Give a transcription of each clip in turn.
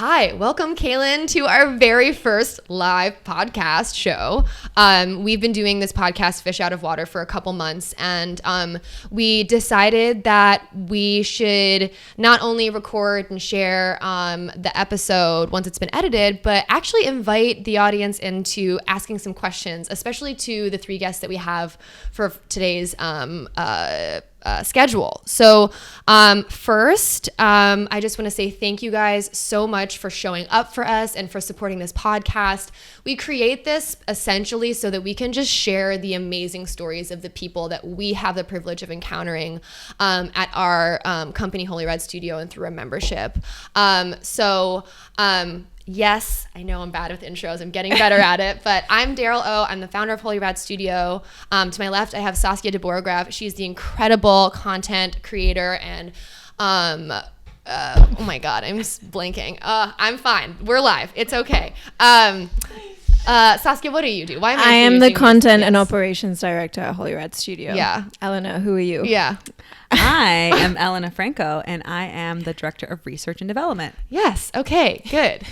Hi, welcome Kailyn to our very first live podcast show. We've been doing this podcast, Fish Out of Water, for a couple months, and we decided that we should not only record and share the episode once it's been edited, but actually invite the audience into asking some questions, especially to the three guests that we have for today's schedule. So first, I just want to say thank you guys so much for showing up for us and for supporting this podcast. We create this essentially so that we can just share the amazing stories of the people that we have the privilege of encountering at our company, Holy Red Studio, and through a membership. Yes, I know I'm bad with intros. I'm getting better at it, but I'm Daryl O. I'm the founder of Holy Rat Studio. To my left, I have Saskia DeBorograph. She's the incredible content creator and, oh my God, I'm just blanking. I'm fine. We're live. It's okay. Saskia, what do you do? Why am I am the content and operations director at Holy Rat Studio. Yeah. Eleanor, who are you? Yeah. I am Elena Franco, and I am the Director of Research and Development. Yes. Okay, good.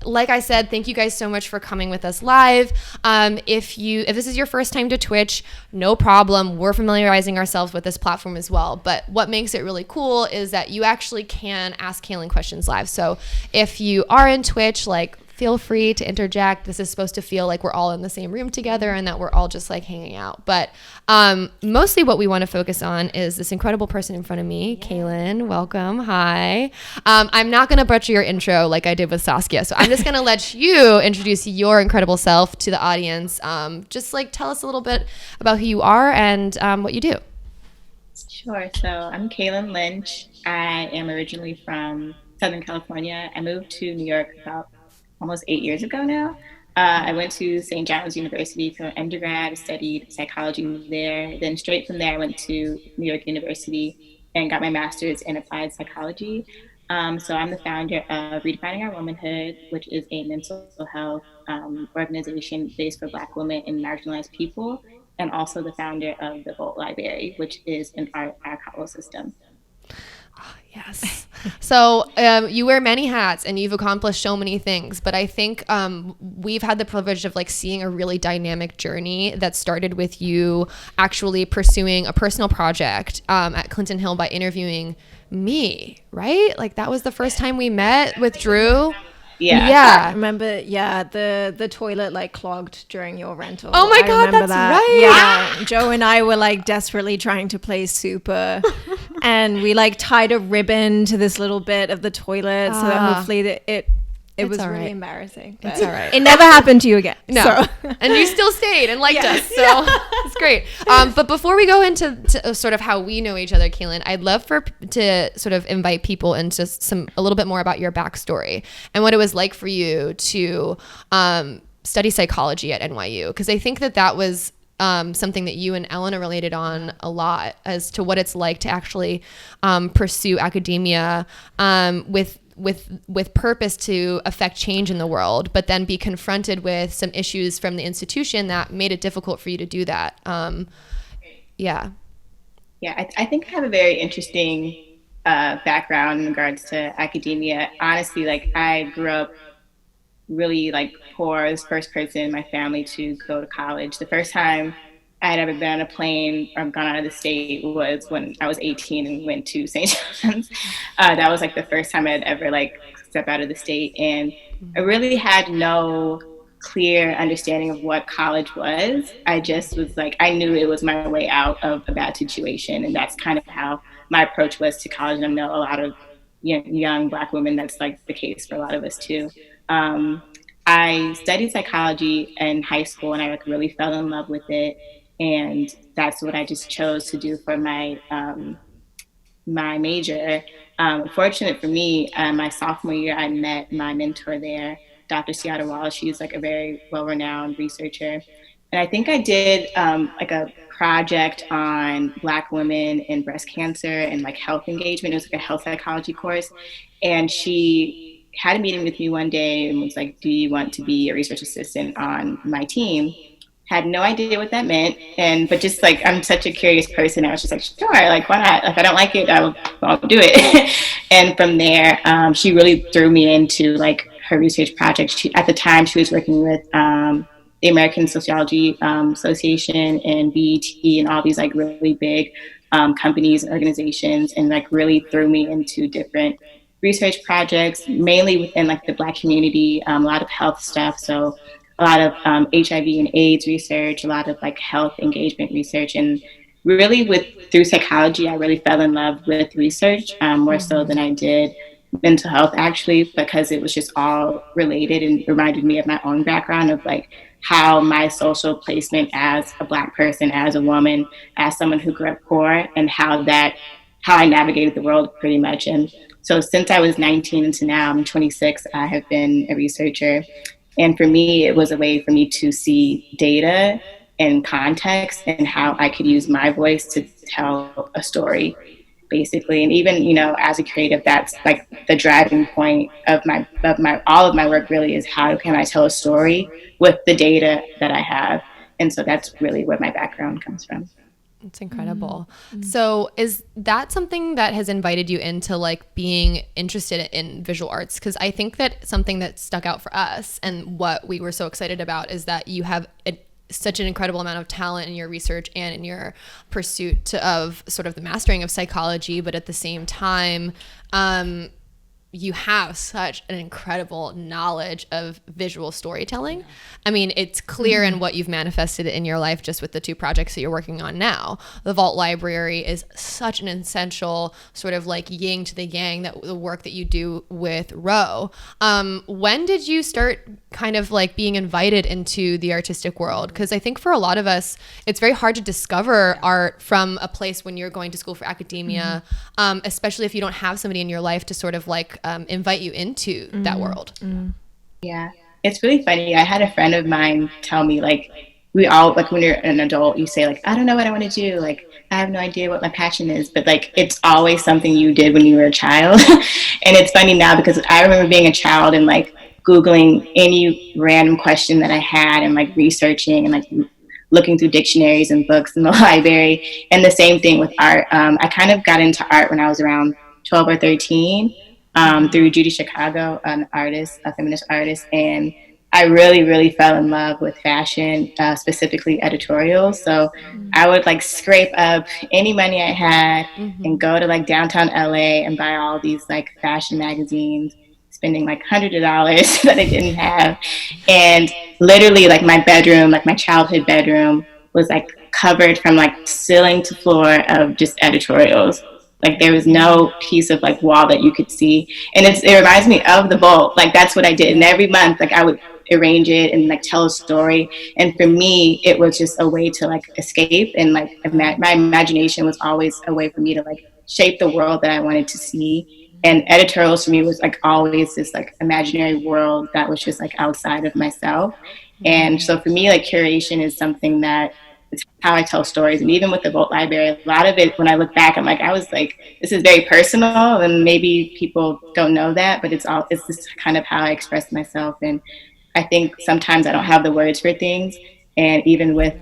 Like I said, thank you guys so much for coming with us live. If this is your first time to Twitch, no problem. We're familiarizing ourselves with this platform as well. But what makes it really cool is that you actually can ask Kailyn questions live. So if you are in Twitch, feel free to interject. This is supposed to feel like we're all in the same room together and that we're all just hanging out. But mostly what we want to focus on is this incredible person in front of me, Kailyn. Welcome. Hi. I'm not going to butcher your intro like I did with Saskia. So I'm just going to let you introduce your incredible self to the audience. Just tell us a little bit about who you are and what you do. Sure. So I'm Kailyn Lynch. I am originally from Southern California. I moved to New York about almost 8 years ago now. I went to St. John's University for undergrad, studied psychology there. Then straight from there, I went to New York University and got my master's in applied psychology. So I'm the founder of Redefining Our Womanhood, which is a mental health organization based for Black women and marginalized people, and also the founder of the Volt Library, which is an archival system. Yes. So you wear many hats and you've accomplished so many things, but I think we've had the privilege of seeing a really dynamic journey that started with you actually pursuing a personal project at Clinton Hill by interviewing me, right? That was the first time we met with Drew. Yeah. I remember, the toilet clogged during your rental. Oh my God, that's right. Yeah. Joe and I were desperately trying to play super and we tied a ribbon to this little bit of the toilet so that hopefully it was really embarrassing. It's all right. It never happened to you again. No. So. And you still stayed and liked us. So it's great. But before we go into sort of how we know each other, Kailyn, I'd love to sort of invite people into a little bit more about your backstory and what it was like for you to study psychology at NYU. Because I think that was something that you and Elena related on a lot as to what it's like to actually pursue academia with purpose to affect change in the world, but then be confronted with some issues from the institution that made it difficult for you to do that. Yeah, I think I have a very interesting background in regards to academia. Honestly, I grew up really poor, as the first person in my family to go to college. The first time I had ever been on a plane or gone out of the state was when I was 18 and went to St. John's. That was the first time I'd ever step out of the state. And I really had no clear understanding of what college was. I just was I knew it was my way out of a bad situation. And that's kind of how my approach was to college. And I know a lot of young Black women, that's the case for a lot of us too. I studied psychology in high school and I really fell in love with it. And that's what I just chose to do for my my major. Fortunate for me, my sophomore year, I met my mentor there, Dr. Seattle Wallace. She's like a very well-renowned researcher. And I think I did like a project on Black women and breast cancer and like health engagement. It was like a health psychology course. And she had a meeting with me one day and was like, do you want to be a research assistant on my team? Had no idea what that meant. But just like, I'm such a curious person. I was just like, sure, like, why not? Like, I don't like it, I'll do it. And from there, she really threw me into like her research project. At the time, she was working with the American Sociology Association and BET and all these like really big companies and organizations, and like really threw me into different research projects, mainly within like the Black community, a lot of health stuff. So a lot of HIV and AIDS research, a lot of like health engagement research, and really through psychology, I really fell in love with research more so than I did mental health, actually, because it was just all related and reminded me of my own background of like how my social placement as a Black person, as a woman, as someone who grew up poor, and how I navigated the world pretty much. And so since I was 19 to now I'm 26, I have been a researcher. And for me, it was a way for me to see data and context and how I could use my voice to tell a story, basically. And even, as a creative, that's like the driving point of all of my work really is how can I tell a story with the data that I have. And so that's really where my background comes from. It's incredible. So is that something that has invited you into like being interested in visual arts? Because I think that something that stuck out for us and what we were so excited about is that you have such an incredible amount of talent in your research and in your pursuit of sort of the mastering of psychology, but at the same time, you have such an incredible knowledge of visual storytelling. Yeah. I mean, it's clear in what you've manifested in your life just with the 2 projects that you're working on now. The Vault Library is such an essential sort of like yin to the yang, that the work that you do with Row. When did you start kind of like being invited into the artistic world? Because I think for a lot of us, it's very hard to discover art from a place when you're going to school for academia, especially if you don't have somebody in your life to sort of like invite you into that world. Yeah, it's really funny. I had a friend of mine tell me, like, we all, like, when you're an adult, you say, like, I don't know what I want to do. Like, I have no idea what my passion is. But, like, it's always something you did when you were a child. And it's funny now because I remember being a child and, like, Googling any random question that I had and, like, researching and, like, looking through dictionaries and books in the library. And the same thing with art. I kind of got into art when I was around 12 or 13. Through Judy Chicago, an artist, a feminist artist, and I really, really fell in love with fashion, specifically editorials. So I would like scrape up any money I had and go to like downtown LA and buy all these like fashion magazines, spending like hundreds of dollars that I didn't have. And literally like my bedroom, like my childhood bedroom was like covered from like ceiling to floor of just editorials. Like there was no piece of like wall that you could see. And it reminds me of the Vault. Like that's what I did. And every month, like I would arrange it and like tell a story. And for me, it was just a way to like escape. And like my imagination was always a way for me to like shape the world that I wanted to see. And editorials for me was like always this like imaginary world that was just like outside of myself. And so for me, like curation is something that it's how I tell stories. And even with the Vault Library, a lot of it, when I look back, I'm like, I was like, this is very personal, and maybe people don't know that, but it's just kind of how I express myself. And I think sometimes I don't have the words for things. And even with,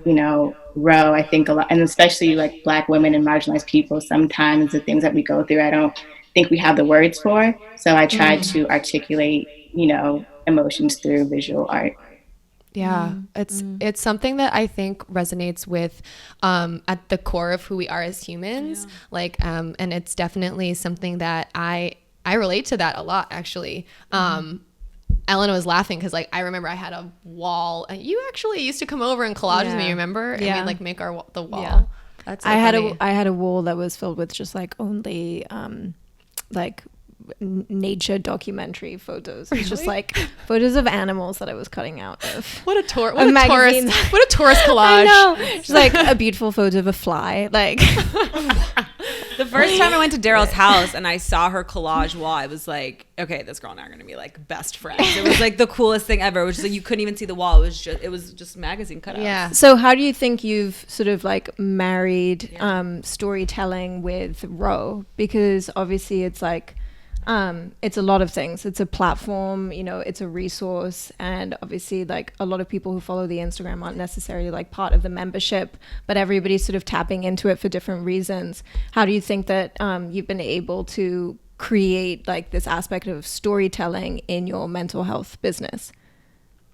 Row, I think a lot, and especially like Black women and marginalized people, sometimes the things that we go through, I don't think we have the words for. So I try to articulate, emotions through visual art. Yeah, it's something that I think resonates with at the core of who we are as humans. Yeah. Like, and it's definitely something that I relate to that a lot, actually. Elena was laughing because like I remember I had a wall, and you actually used to come over and collage with me, remember? Yeah. And we'd like make the wall. Yeah. That's so funny. I had a wall that was filled with just like only like nature documentary photos. It's just like photos of animals that I was cutting out of. What a tourist collage. I know. Just like a beautiful photo of a fly. Like the first time I went to Daryl's house and I saw her collage wall, I was like, okay, this girl and I are gonna be like best friends. It was like the coolest thing ever. It was just like you couldn't even see the wall. It was just magazine cutouts. Yeah. So how do you think you've sort of like married storytelling with Row? Because obviously it's like it's a lot of things. It's a platform, you know, it's a resource, and obviously like a lot of people who follow the Instagram aren't necessarily like part of the membership, but everybody's sort of tapping into it for different reasons. How do you think that you've been able to create like this aspect of storytelling in your mental health business?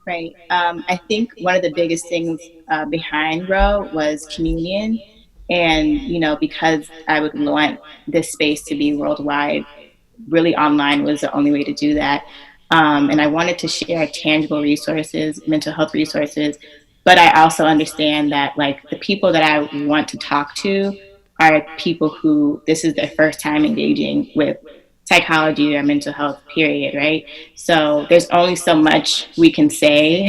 Right. I think one of the biggest things behind Row was communion. And, you know, because I would want this space to be worldwide, really online was the only way to do that. And I wanted to share tangible resources, mental health resources, but I also understand that like the people that I want to talk to are people who this is their first time engaging with psychology or mental health, period, right? So there's only so much we can say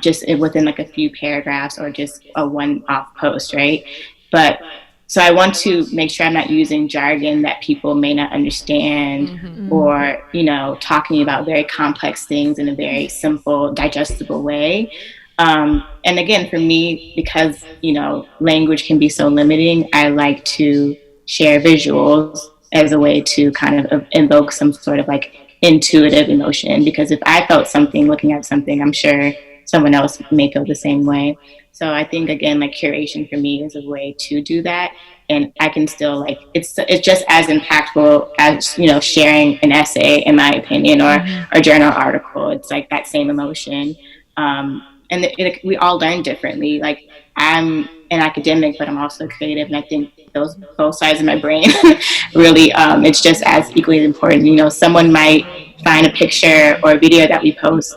just within like a few paragraphs or just a one-off post, right? But so I want to make sure I'm not using jargon that people may not understand or, you know, talking about very complex things in a very simple, digestible way. And again, for me, because, you know, language can be so limiting, I like to share visuals as a way to kind of invoke some sort of like intuitive emotion. Because if I felt something looking at something, I'm sure someone else may feel the same way. So I think, again, like curation for me is a way to do that. And I can still like, it's just as impactful as, you know, sharing an essay, in my opinion, or a journal article. It's like that same emotion. We all learn differently. Like I'm an academic, but I'm also creative. And I think those both sides of my brain really, it's just as equally important. You know, someone might find a picture or a video that we post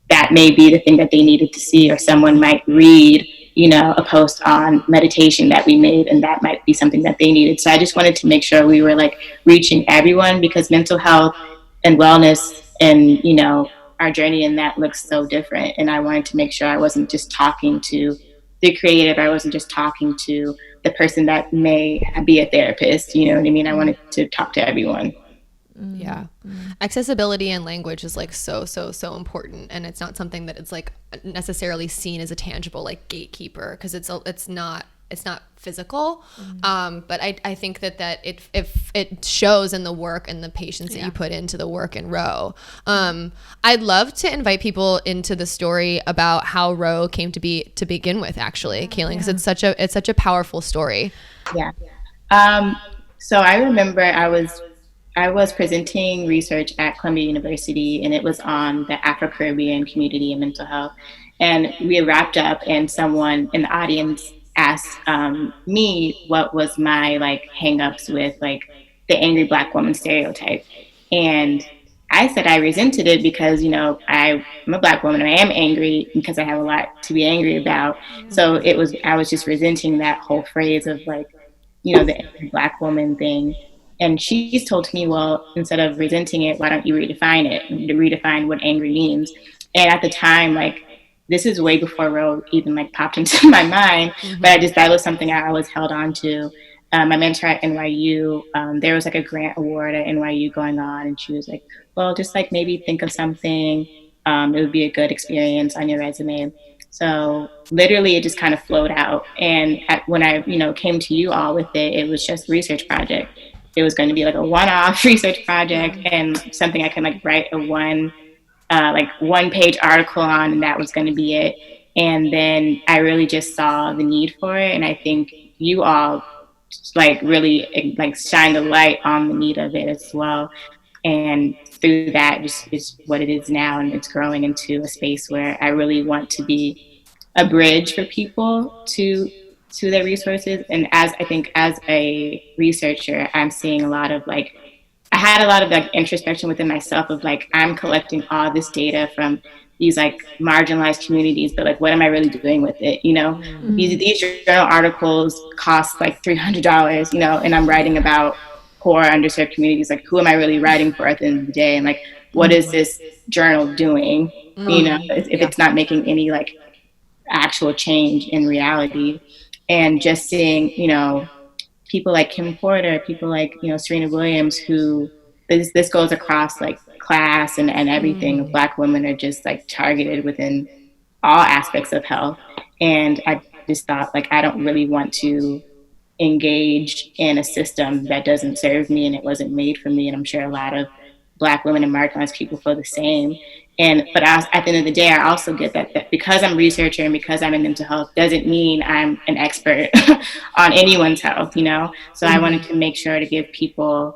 that may be the thing that they needed to see, or someone might read, you know, a post on meditation that we made, and that might be something that they needed. So I just wanted to make sure we were like reaching everyone, because mental health and wellness and, you know, our journey in that looks so different. And I wanted to make sure I wasn't just talking to the creative. I wasn't just talking to the person that may be a therapist. You know what I mean? I wanted to talk to everyone. Yeah. Accessibility and language is like so important, and it's not something that it's like necessarily seen as a tangible like gatekeeper, because it's not physical. But I think that if it shows in the work and the patience that you put into the work in Row. I'd love to invite people into the story about how Row came to be to begin with, actually, Kailyn, because it's such a powerful story. Yeah. So I remember I was presenting research at Columbia University, and it was on the Afro-Caribbean community and mental health. And we had wrapped up, and someone in the audience asked me what was my like hangups with like the angry Black woman stereotype. And I said I resented it because, you know, I'm a Black woman and I am angry because I have a lot to be angry about. So I was just resenting that whole phrase of like, you know, the angry Black woman thing. And she's told me, well, instead of resenting it, why don't you redefine it, redefine what angry means? And at the time, like, this is way before Row even like popped into my mind, but that was something I always held on to. My mentor at NYU, there was like a grant award at NYU going on, and she was like, well, just like maybe think of something. It would be a good experience on your resume. So literally it just kind of flowed out. And when I, you know, came to you all with it, it was just a research project. It was going to be like a one-off research project and something I can like write a one-page article on, and that was going to be it. And then I really just saw the need for it, and I think you all like really like shine the light on the need of it as well. And through that, just is what it is now, and it's growing into a space where I really want to be a bridge for people to their resources. And as a researcher, I'm seeing a lot of like, I had a lot of like introspection within myself of like, I'm collecting all this data from these like marginalized communities, but like, what am I really doing with it? You know, these journal articles cost like $300, you know, and I'm writing about poor, underserved communities, like who am I really writing for at the end of the day? And like, what is this journal doing? You know, if it's not making any like actual change in reality. And just seeing, you know, people like Kim Porter, people like, you know, Serena Williams, who this goes across like class and everything. Black women are just like targeted within all aspects of health. And I just thought like I don't really want to engage in a system that doesn't serve me and it wasn't made for me. And I'm sure a lot of Black women and marginalized people feel the same. And but at the end of the day, I also get that because I'm a researcher and because I'm in mental health doesn't mean I'm an expert on anyone's health, you know. So I wanted to make sure to give people,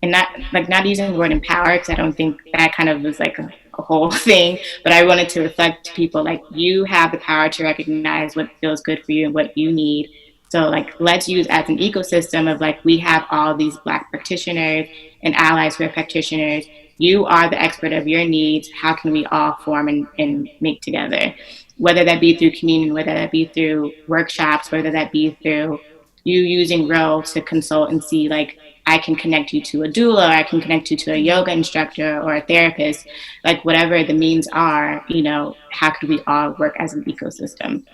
and not using the word empower, because I don't think that kind of was like a whole thing, but I wanted to reflect to people like you have the power to recognize what feels good for you and what you need. So like let's use as an ecosystem of like we have all these Black practitioners and allies who are practitioners. You are the expert of your needs. How can we all form and make together? Whether that be through communion, whether that be through workshops, whether that be through you using Ro to consult and see like I can connect you to a doula, or I can connect you to a yoga instructor or a therapist, like whatever the means are, you know, how could we all work as an ecosystem?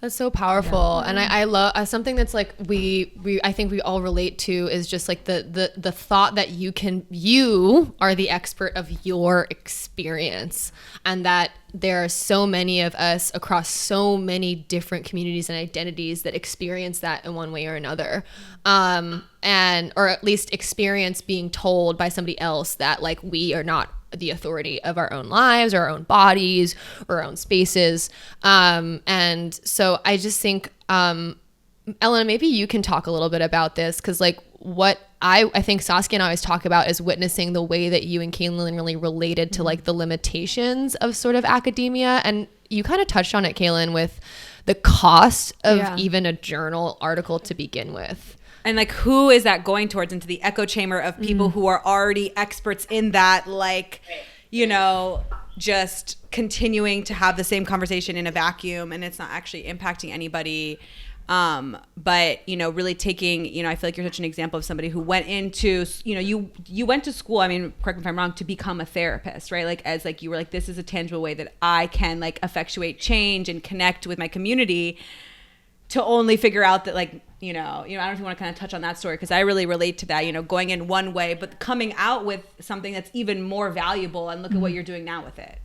That's so powerful. And I love something that's like I think we all relate to is just like the thought that you are the expert of your experience, and that there are so many of us across so many different communities and identities that experience that in one way or another. And or at least experience being told by somebody else that like we are not the authority of our own lives or our own bodies or our own spaces. And so I just think, Ellen, maybe you can talk a little bit about this, because like what I think Saskia and I always talk about is witnessing the way that you and Kailyn really related to like the limitations of sort of academia. And you kind of touched on it, Kailyn, with the cost of even a journal article to begin with. And like, who is that going towards? Into the echo chamber of people who are already experts in that, like, you know, just continuing to have the same conversation in a vacuum, and it's not actually impacting anybody. But, you know, really taking, you know, I feel like you're such an example of somebody who went into, you know, you went to school, I mean, correct me if I'm wrong, to become a therapist, right? Like, as like, you were like, this is a tangible way that I can like effectuate change and connect with my community, to only figure out that like, you know, I don't know if you want to kind of touch on that story, because I really relate to that, you know, going in one way, but coming out with something that's even more valuable, and look at what you're doing now with it.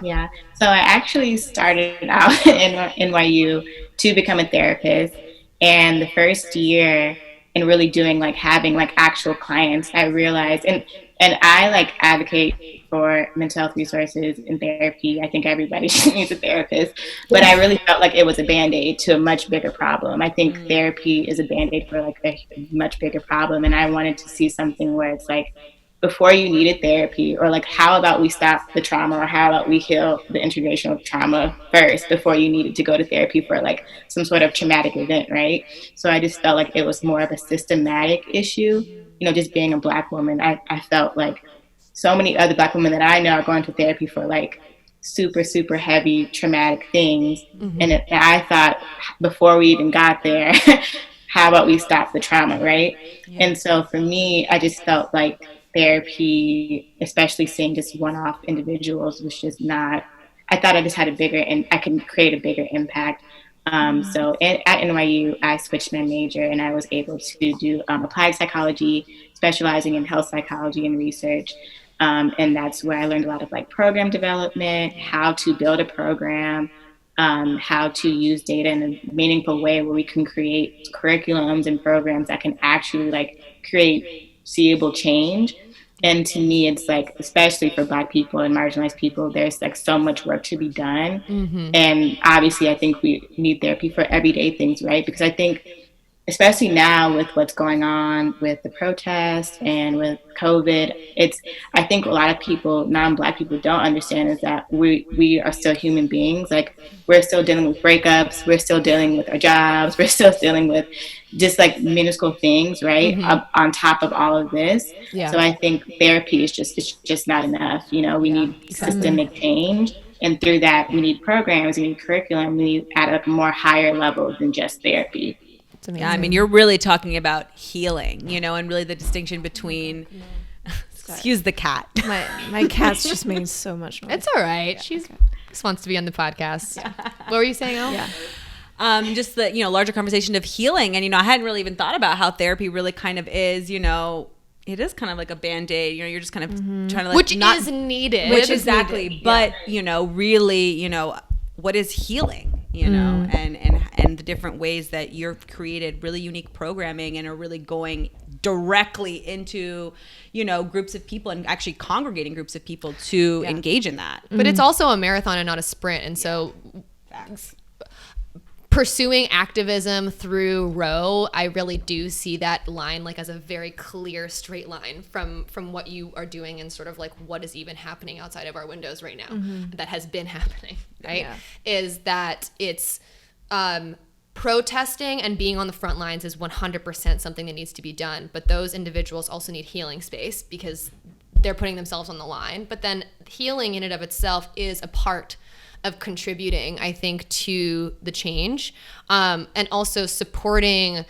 Yeah. So I actually started out in NYU to become a therapist. And the first year in really doing like having like actual clients, I realized, and I like advocate for mental health resources and therapy. I think everybody needs a therapist, but I really felt like it was a Band-Aid to a much bigger problem. I think therapy is a Band-Aid for like a much bigger problem. And I wanted to see something where it's like, before you needed therapy, or like how about we stop the trauma, or how about we heal the intergenerational trauma first before you needed to go to therapy for like some sort of traumatic event, right? So I just felt like it was more of a systematic issue. You know, just being a Black woman, I felt like so many other Black women that I know are going to therapy for like super, super heavy traumatic things. And I thought before we even got there, how about we stop the trauma, right? And so for me, I just felt like therapy, especially seeing just one-off individuals, was just not, I thought I just had a bigger, and I could create a bigger impact. So at NYU, I switched my major and I was able to do applied psychology, specializing in health psychology and research. And that's where I learned a lot of like program development, how to build a program, how to use data in a meaningful way where we can create curriculums and programs that can actually like create seeable change. And to me, it's like, especially for Black people and marginalized people, there's like so much work to be done. And obviously, I think we need therapy for everyday things, right? Because I think, especially now with what's going on with the protests and with COVID, I think a lot of people, non-Black people, don't understand is that we are still human beings. Like, we're still dealing with breakups, we're still dealing with our jobs, we're still dealing with just like minuscule things, right? On top of all of this. So I think therapy is just not enough. You know, we need systemic change. And through that, we need programs, we need curriculum, we need at a more higher level than just therapy. amazing. Yeah, I mean, you're really talking about healing, you know, and really the distinction between excuse the cat. My cat's just making so much noise. It's all right. She just wants to be on the podcast. What were you saying, Elle? Yeah. Just the, you know, larger conversation of healing. And, you know, I hadn't really even thought about how therapy really kind of is, you know, it is kind of like a Band-Aid, you know, you're just kind of trying to like Which is needed. Which exactly. But, you know, really, you know, what is healing, you know, and the different ways that you've created really unique programming and are really going directly into, you know, groups of people and actually congregating groups of people to engage in that. But it's also a marathon and not a sprint. And so Facts. pursuing activism through Roe, I really do see that line like as a very clear straight line from what you are doing and sort of like what is even happening outside of our windows right now that has been happening, right? Is that it's protesting and being on the front lines is 100% something that needs to be done, but those individuals also need healing space because they're putting themselves on the line. But then healing in and of itself is a part of contributing, I think, to the change, and also supporting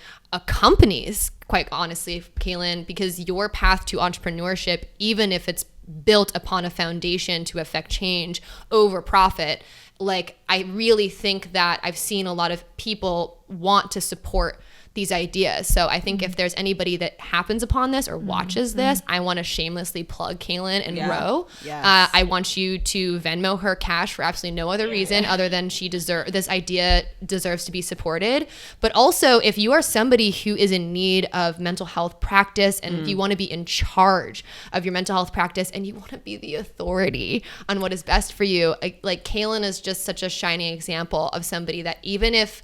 companies, quite honestly, Kailyn, because your path to entrepreneurship, even if it's built upon a foundation to affect change over profit, like I really think that I've seen a lot of people want to support these ideas. So I think if there's anybody that happens upon this or watches this, I want to shamelessly plug Kailyn and Roe. Yes. I want you to Venmo her cash for absolutely no other reason other than this idea deserves to be supported. But also, if you are somebody who is in need of mental health practice and you want to be in charge of your mental health practice and you want to be the authority on what is best for you, like Kailyn is just such a shining example of somebody that even if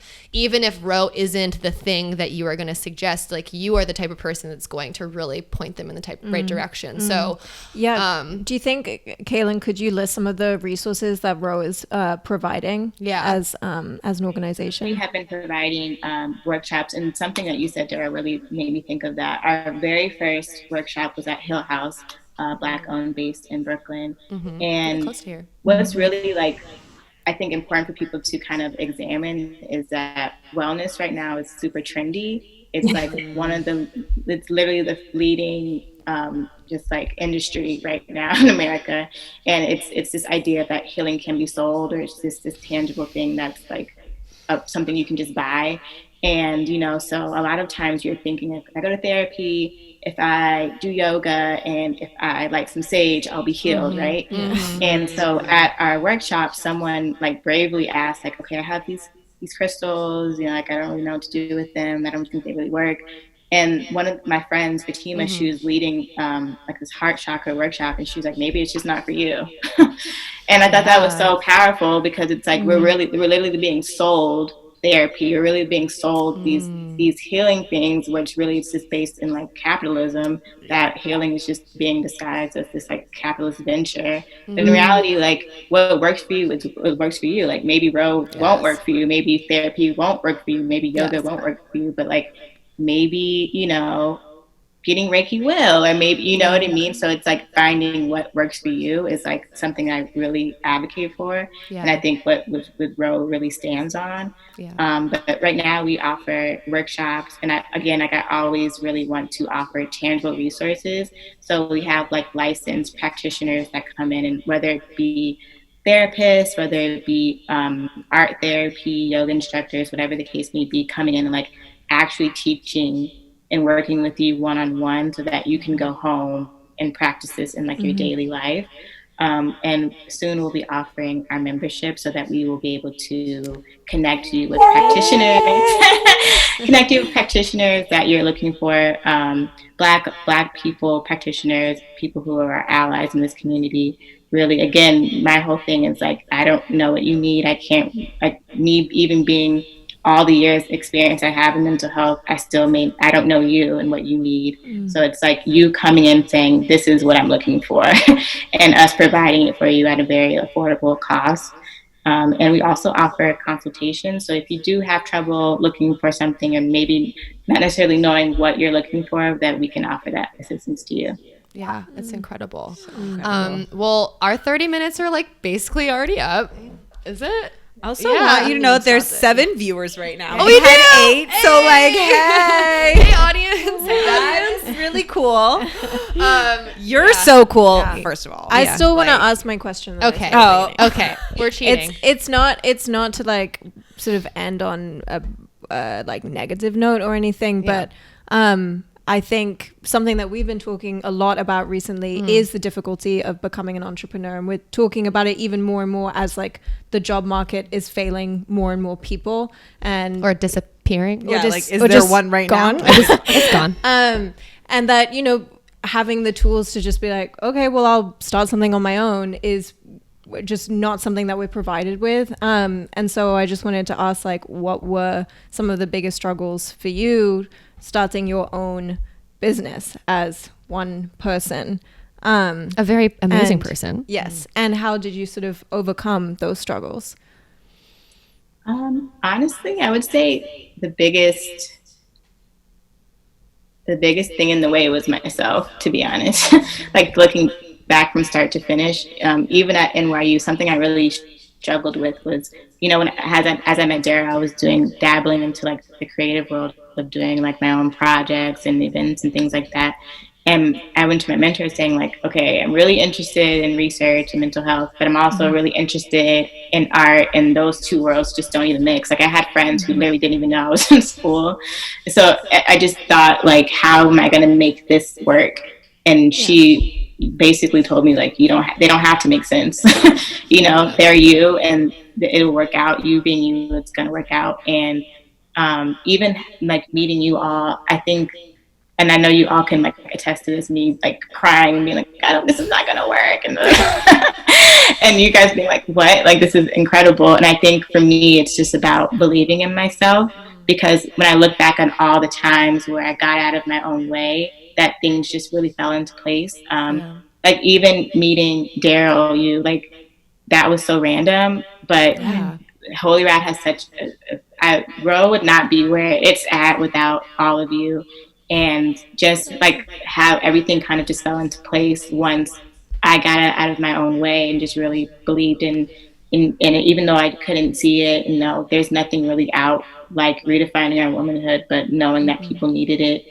Roe isn't the thing that you are going to suggest, like you are the type of person that's going to really point them in the right direction. So do you think, Kailyn, could you list some of the resources that Roe is providing as an organization? We have been providing workshops, and something that you said, Dara, really made me think of that. Our very first workshop was at Hill House, Black-owned, based in Brooklyn. Really And close to here. what's really I think important for people to kind of examine is that wellness right now is super trendy. It's like it's literally the leading just like industry right now in America. And it's this idea that healing can be sold, or it's just this tangible thing that's like something you can just buy. And, you know, so a lot of times you're thinking, if I go to therapy, if I do yoga, and if I light some sage, I'll be healed, right? And so at our workshop, someone like bravely asked, like, okay, I have these crystals, you know, like I don't really know what to do with them. I don't think they really work. And one of my friends, Fatima, she was leading like this heart chakra workshop, and she was like, maybe it's just not for you. And I thought that was so powerful, because it's like we're literally being sold therapy. You're really being sold these healing things, which really is just based in like capitalism, that healing is just being disguised as this like capitalist venture. But in reality, like what works for you is what works for you. Like maybe Roe won't work for you, maybe therapy won't work for you, maybe yoga won't work for you, but like maybe, you know, getting Reiki will, or maybe, you know what I mean? So it's like finding what works for you is like something I really advocate for. And I think what with Roe really stands on. But right now we offer workshops, and I always really want to offer tangible resources. So we have like licensed practitioners that come in, and whether it be therapists, whether it be art therapy, yoga instructors, whatever the case may be, coming in and like actually teaching and working with you one-on-one, so that you can go home and practice this in like your daily life. And soon we'll be offering our membership, so that we will be able to connect you with practitioners that you're looking for, black people, practitioners, people who are our allies in this community. Really, again, my whole thing is like, I don't know what you need. I can't, like me even being all the years experience I have in mental health, I don't know you and what you need. So it's like you coming in saying, this is what I'm looking for, and us providing it for you at a very affordable cost. And we also offer consultations. So if you do have trouble looking for something, and maybe not necessarily knowing what you're looking for, that we can offer that assistance to you. Yeah, it's incredible. Well, our 30 minutes are like basically already up. Is it? I also Yeah. want you to know that there's 7 viewers right now. Oh, we had do? 8. So like, hey. Hey, audience. That's really cool. You're so cool, first of all. I Yeah. still want to Like- ask my question. that I Okay. said at the beginning. Okay. We're cheating. It's not to like sort of end on a like negative note or anything, but I think something that we've been talking a lot about recently is the difficulty of becoming an entrepreneur, and we're talking about it even more and more as like the job market is failing more and more people, and or disappearing. Yeah, just- like, is or there just one right gone? now? It's gone. And that, you know, having the tools to just be like, okay, well, I'll start something on my own is just not something that we're provided with. And so I just wanted to ask, like, what were some of the biggest struggles for you starting your own business as one person? A very amazing and- person. Yes. And how did you sort of overcome those struggles? Honestly, I would say the biggest thing in the way was myself, to be honest. Like looking back from start to finish, even at NYU, something I really struggled with was, you know, as I met Dara, I was dabbling into like the creative world of doing like my own projects and events and things like that. And I went to my mentor saying like, okay, I'm really interested in research and mental health, but I'm also really interested in art, and those two worlds just don't even mix. Like I had friends who literally didn't even know I was in school. So I just thought like, how am I going to make this work? And she basically told me like, they don't have to make sense. You know, they're you and it'll work out. You being you, it's going to work out. And even like meeting you all, I think, and I know you all can like attest to this, me like crying and being like, this is not gonna work, and and you guys being like, what? Like this is incredible. And I think for me, it's just about believing in myself, because when I look back on all the times where I got out of my own way, that things just really fell into place. Like even meeting Daryl, that was so random, but Holy Rat has such Row would not be where it's at without all of you. And just like how everything kind of just fell into place once I got out of my own way and just really believed in it, even though I couldn't see it. And no, there's nothing really out like redefining our womanhood, but knowing that people needed it.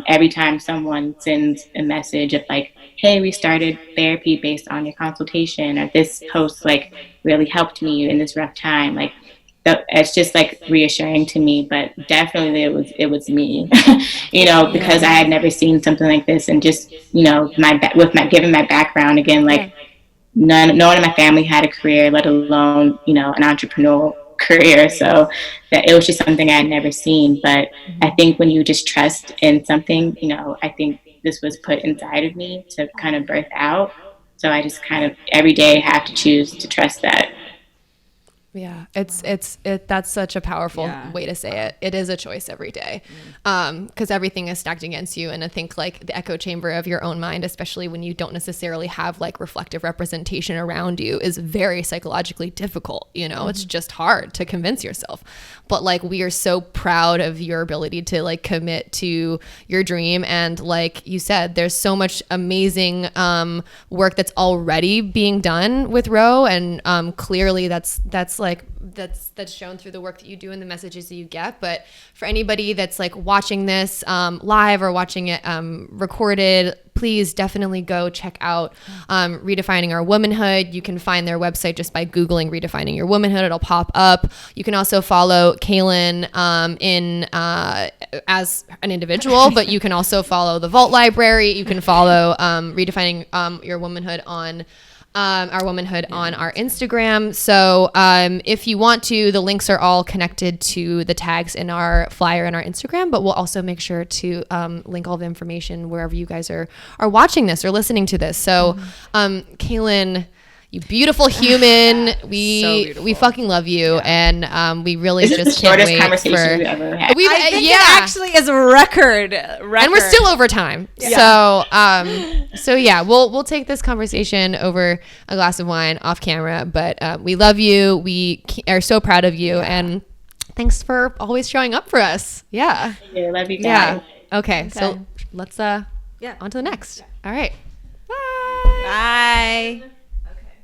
Every time someone sends a message of like, hey, we started therapy based on your consultation, or this post like really helped me in this rough time, like it's just like reassuring to me. But definitely it was me, you know, because I had never seen something like this. And just, you know, given my background again, like no one in my family had a career, let alone, you know, an entrepreneurial career. So that it was just something I had never seen. But I think when you just trust in something, you know, I think this was put inside of me to kind of birth out. So I just kind of every day have to choose to trust that. Yeah, that's such a powerful way to say it. It is a choice every day, because everything is stacked against you. And I think like the echo chamber of your own mind, especially when you don't necessarily have like reflective representation around you, is very psychologically difficult. You know, it's just hard to convince yourself. But like we are so proud of your ability to like commit to your dream. And like you said, there's so much amazing work that's already being done with Row, and clearly that's shown through the work that you do and the messages that you get. But for anybody that's like watching this live or watching it recorded, please definitely go check out Redefining Our Womanhood. You can find their website just by Googling Redefining Your Womanhood. It'll pop up. You can also follow Kailyn as an individual, but you can also follow the Vault Library. You can follow Redefining Your Womanhood on our womanhood on our Instagram. So if you want to, the links are all connected to the tags in our flyer and our Instagram, but we'll also make sure to link all the information wherever you guys are watching this or listening to this. So Kailyn, you beautiful human. We fucking love you, and we really This just is the can't shortest wait conversation we've ever had. I think it actually is a record. And we're still over time. Yeah. So yeah, we'll take this conversation over a glass of wine off camera, but we love you. We are so proud of you, and thanks for always showing up for us. Yeah. I love you guys. Yeah. Okay. So let's on to the next. All right. Bye.